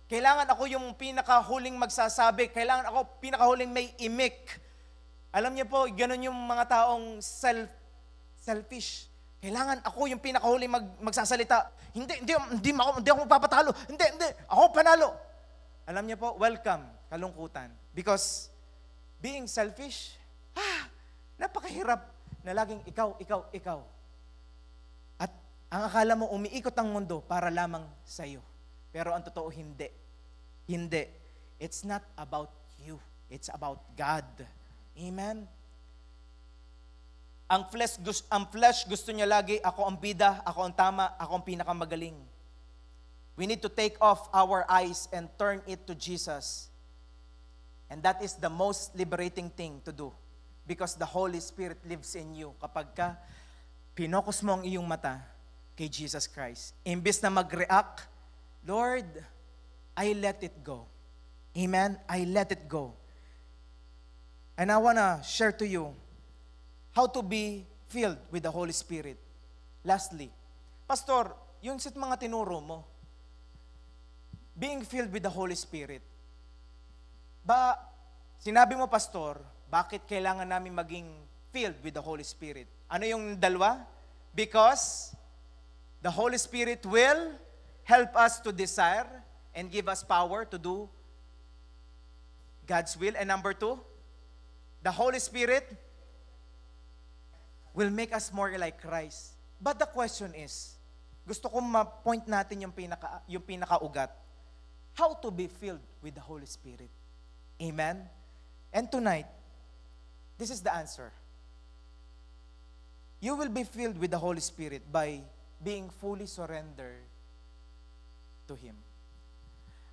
Kailangan ako yung pinakahuling magsasabi. Kailangan ako pinakahuling may imik. Alam niyo po, ganun yung mga taong selfish. Kailangan ako yung pinakahuli magsasalita. Hindi ako magpapatalo. Hindi, ako panalo. Alam niyo po, welcome, kalungkutan. Because being selfish, napakahirap na laging ikaw. At ang akala mo, umiikot ang mundo para lamang sa iyo. Pero ang totoo, hindi. Hindi. It's not about you. It's about God. Amen? Ang flesh gusto niya lagi, ako ang bida, ako ang tama, ako ang pinakamagaling. We need to take off our eyes and turn it to Jesus. And that is the most liberating thing to do. Because the Holy Spirit lives in you. Kapag ka, pinokus mo ang iyong mata kay Jesus Christ. Imbes na mag-react, Lord, I let it go. Amen? I let it go. And I wanna share to you how to be filled with the Holy Spirit. Lastly, Pastor, yung sa mga tinuro mo, being filled with the Holy Spirit, sinabi mo, Pastor, bakit kailangan namin maging filled with the Holy Spirit? Ano yung dalawa? Because the Holy Spirit will help us to desire and give us power to do God's will. And number 2, the Holy Spirit will make us more like Christ. But the question is, gusto kong ma-point natin yung pinakaugat. How to be filled with the Holy Spirit. Amen? And tonight, this is the answer. You will be filled with the Holy Spirit by being fully surrendered to Him.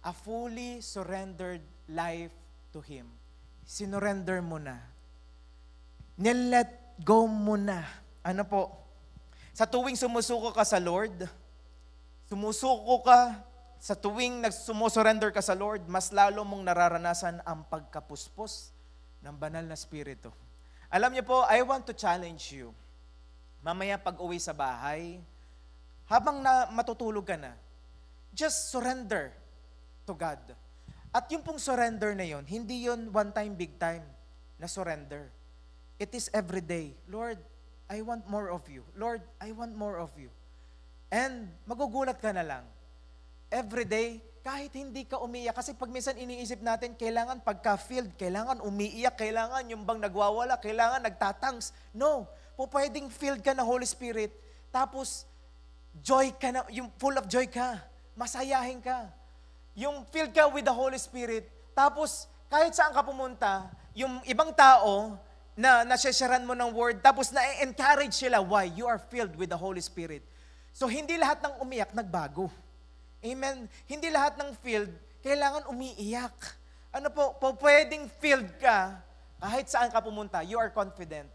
A fully surrendered life to Him. Sinurrender mo na. Nilet go mo na. Ano po? Sa tuwing sumusuko ka sa Lord, sa tuwing sumusurrender ka sa Lord, mas lalo mong nararanasan ang pagkapuspos ng banal na Espiritu. Alam niyo po, I want to challenge you. Mamaya pag uwi sa bahay, habang matutulog ka na, just surrender to God. At yung pong surrender na yun, hindi yun one time, big time na surrender. It is every day. Lord, I want more of you. Lord, I want more of you. And magugulat ka na lang. Every day, kahit hindi ka umiiyak. Kasi pag minsan iniisip natin, kailangan pagka-filled, kailangan umiiyak, kailangan yung bang nagwawala, kailangan nagtatangs. No. Pwedeng filled ka ng Holy Spirit, tapos joy ka na, yung full of joy ka. Masayahin ka. Yung filled ka with the Holy Spirit, tapos kahit saan ka pumunta, yung ibang tao, na nasesharan mo ng word, tapos na-encourage sila. Why? You are filled with the Holy Spirit. So, hindi lahat ng umiyak nagbago. Amen? Hindi lahat ng filled, kailangan umiiyak. Ano po, pwedeng filled ka, kahit saan ka pumunta, you are confident.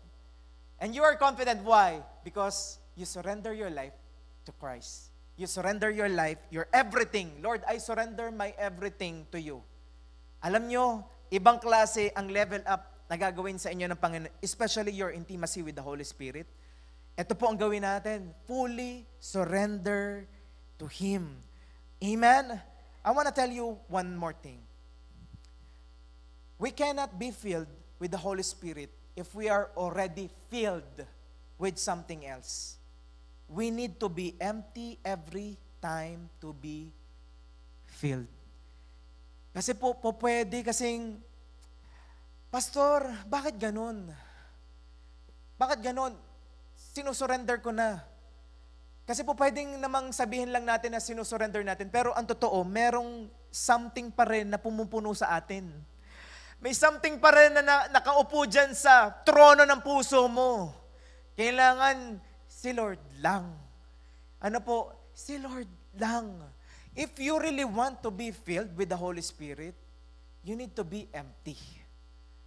And you are confident, why? Because you surrender your life to Christ. You surrender your life, your everything. Lord, I surrender my everything to you. Alam nyo, ibang klase ang level up na gagawin sa inyo ng Panginoon, especially your intimacy with the Holy Spirit. Ito po ang gawin natin, fully surrender to Him. Amen? I want to tell you one more thing. We cannot be filled with the Holy Spirit if we are already filled with something else. We need to be empty every time to be filled. Kasi po pwede kasing, Pastor, bakit ganun? Bakit ganun? Sinusurrender ko na. Kasi po pwedeng namang sabihin lang natin na sinusurrender natin, pero ang totoo, merong something pa rin na pumupuno sa atin. May something pa rin na nakaupo dyan sa trono ng puso mo. Kailangan si Lord lang. Ano po? Si Lord lang. If you really want to be filled with the Holy Spirit, you need to be empty.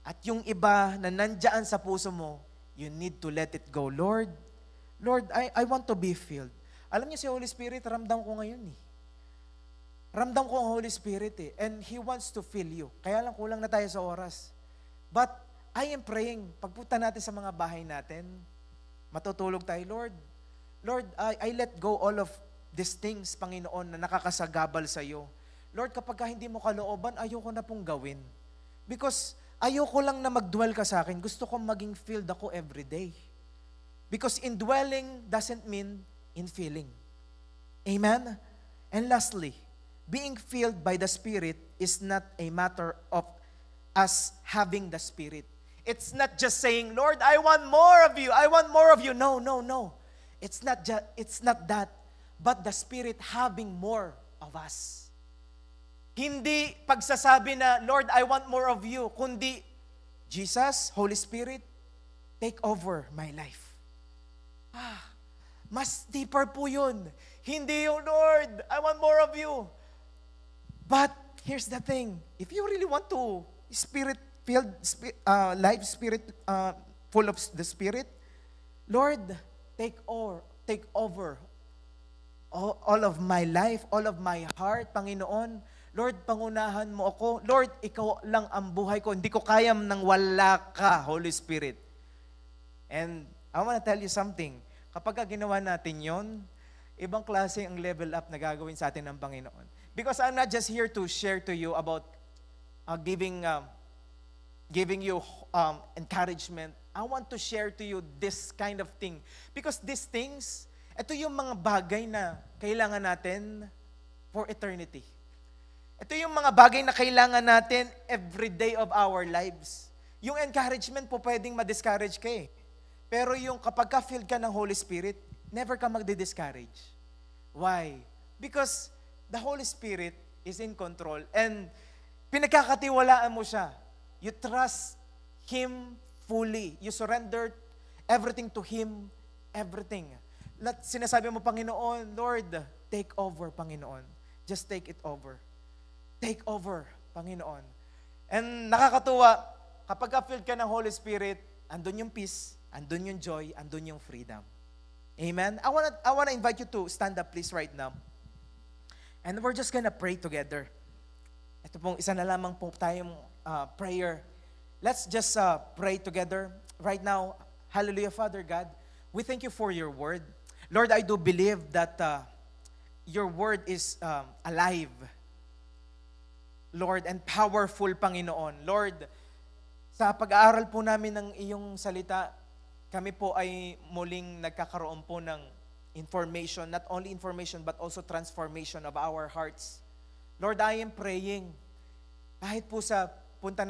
At yung iba na nandyan sa puso mo, you need to let it go. Lord, I want to be filled. Alam niyo si Holy Spirit, ramdam ko ngayon eh. Ramdam ko ang Holy Spirit eh. And He wants to fill you. Kaya lang kulang na tayo sa oras. But I am praying, pagpunta natin sa mga bahay natin, matutulog tayo, Lord, I let go all of these things, Panginoon, na nakakasagabal sa iyo. Lord, kapag hindi mo kalooban, ayoko na pong gawin. Because ayoko lang na mag-dwell ka sa akin. Gusto kong maging filled ako everyday. Because indwelling doesn't mean infilling. Amen? And lastly, being filled by the Spirit is not a matter of us having the Spirit. It's not just saying, Lord, I want more of you. I want more of you. No, no, no. It's not that. But the Spirit having more of us. Hindi pagsasabi na, Lord, I want more of you. Kundi, Jesus, Holy Spirit, take over my life. Mas deeper po yun. Hindi yung, Lord, I want more of you. But here's the thing. If you really want to Spirit-filled life, full of the Spirit, Lord, take over all of my life, all of my heart, Panginoon. Lord, pangunahan mo ako. Lord, ikaw lang ang buhay ko. Hindi ko kaya nang wala ka, Holy Spirit. And I want to tell you something. Kapag ginawa natin yon, ibang klase ang level up na gagawin sa atin ng Panginoon. Because I'm not just here to share to you about giving you encouragement. I want to share to you this kind of thing. Because these things, ito yung mga bagay na kailangan natin for eternity. Ito yung mga bagay na kailangan natin every day of our lives. Yung encouragement po pwedeng ma-discourage ka eh. Pero yung kapag ka-filled ka ng Holy Spirit, never ka magdi-discourage. Why? Because the Holy Spirit is in control and pinagkakatiwalaan mo siya. You trust Him fully. You surrender everything to Him, everything. Sinasabi mo, Panginoon, Lord, take over, Panginoon. Just take it over. Take over, Panginoon. And nakakatuwa, kapag ka-filled ka ng Holy Spirit, andun yung peace, andun yung joy, andun yung freedom. Amen? I wanna invite you to stand up please right now. And we're just gonna pray together. Ito pong isa na lamang po tayong prayer. Let's just pray together right now. Hallelujah, Father God. We thank you for your word. Lord, I do believe that your word is alive. Lord, and powerful, Panginoon. Lord, sa pag-aaral po namin ng iyong salita, kami po ay muling nagkakaroon po ng information, not only information but also transformation of our hearts. Lord, I am praying, kahit po sa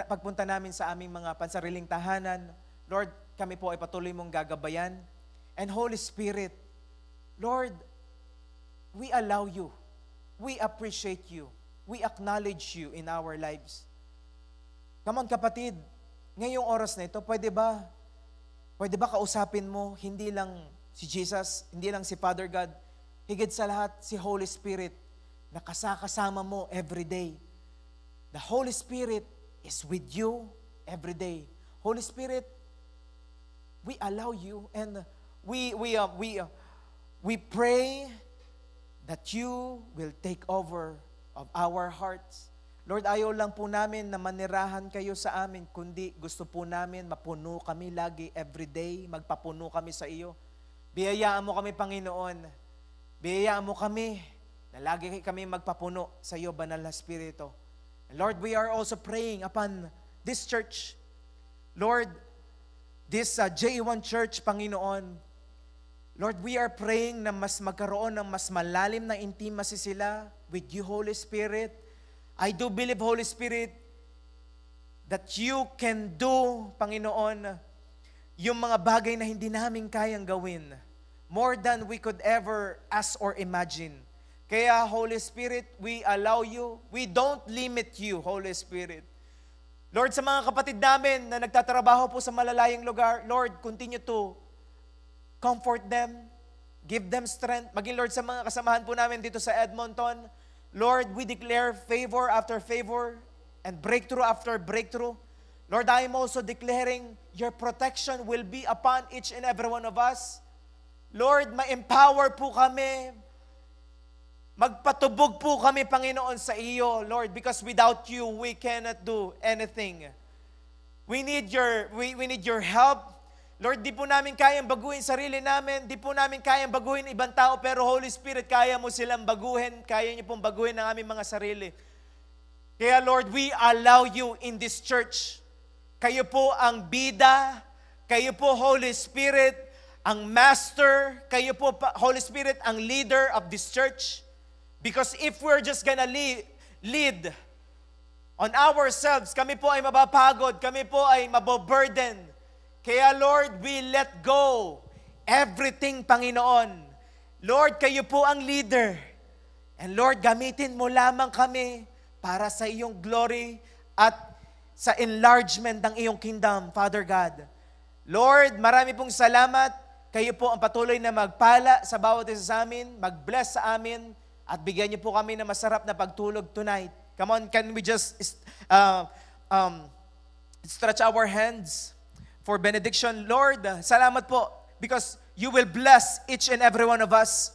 pagpunta namin sa aming mga pansariling tahanan, Lord, kami po ay patuloy mong gagabayan. And Holy Spirit, Lord, we allow you, we appreciate you, we acknowledge you in our lives. Come on kapatid, ngayong oras na ito, pwede ba kausapin mo, hindi lang si Jesus, hindi lang si Father God, higit sa lahat si Holy Spirit na kasama mo every day. The Holy Spirit is with you every day. Holy Spirit, we allow you and we pray that you will take over of our hearts. Lord, ayaw lang po namin na manirahan kayo sa amin, kundi gusto po namin mapuno kami lagi, everyday, magpapuno kami sa iyo. Biyayaan mo kami, Panginoon. Biyayaan mo kami na lagi kami magpapuno sa iyo, Banal na Espiritu. Lord, we are also praying upon this church. Lord, this J1 Church, Panginoon. Lord, we are praying na mas magkaroon ng mas malalim na intimacy sila with you, Holy Spirit. I do believe, Holy Spirit, that you can do, Panginoon, yung mga bagay na hindi namin kayang gawin. More than we could ever ask or imagine. Kaya, Holy Spirit, we allow you. We don't limit you, Holy Spirit. Lord, sa mga kapatid namin na nagtatrabaho po sa malalayang lugar, Lord, continue to comfort them, give them strength. Maging, Lord, sa mga kasamahan po namin dito sa Edmonton, Lord, we declare favor after favor and breakthrough after breakthrough. Lord, I am also declaring your protection will be upon each and every one of us. Lord, ma-empower po kami. Magpatubog po kami, Panginoon, sa iyo, Lord, because without you, we cannot do anything. We need your help. Lord, di po namin kayang baguhin sarili namin, di po namin kayang baguhin ibang tao, pero Holy Spirit, kaya mo silang baguhin, kaya niyo pong baguhin ang aming mga sarili. Kaya Lord, we allow you in this church. Kayo po ang bida, kayo po Holy Spirit, ang master, kayo po, Holy Spirit, ang leader of this church. Because if we're just gonna lead on ourselves, kami po ay mapapagod, kami po ay maboburden. Kaya Lord, we let go everything, Panginoon. Lord, kayo po ang leader. And Lord, gamitin mo lamang kami para sa iyong glory at sa enlargement ng iyong kingdom, Father God. Lord, marami pong salamat. Kayo po ang patuloy na magpala sa bawat isa sa amin, mag-bless sa amin, at bigyan niyo po kami ng masarap na pagtulog tonight. Come on, can we just stretch our hands for benediction? Lord, salamat po because you will bless each and every one of us.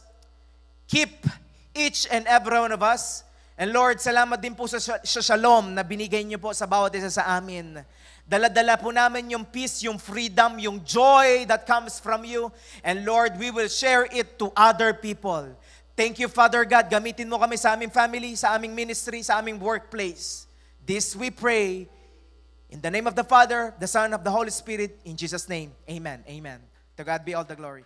Keep each and every one of us. And Lord, salamat din po sa shalom na binigay niyo po sa bawat isa sa amin. Dala-dala po namin yung peace, yung freedom, yung joy that comes from you. And Lord, we will share it to other people. Thank you, Father God. Gamitin mo kami sa aming family, sa aming ministry, sa aming workplace. This we pray in the name of the Father, the Son, of the Holy Spirit, in Jesus' name. Amen. Amen. To God be all the glory.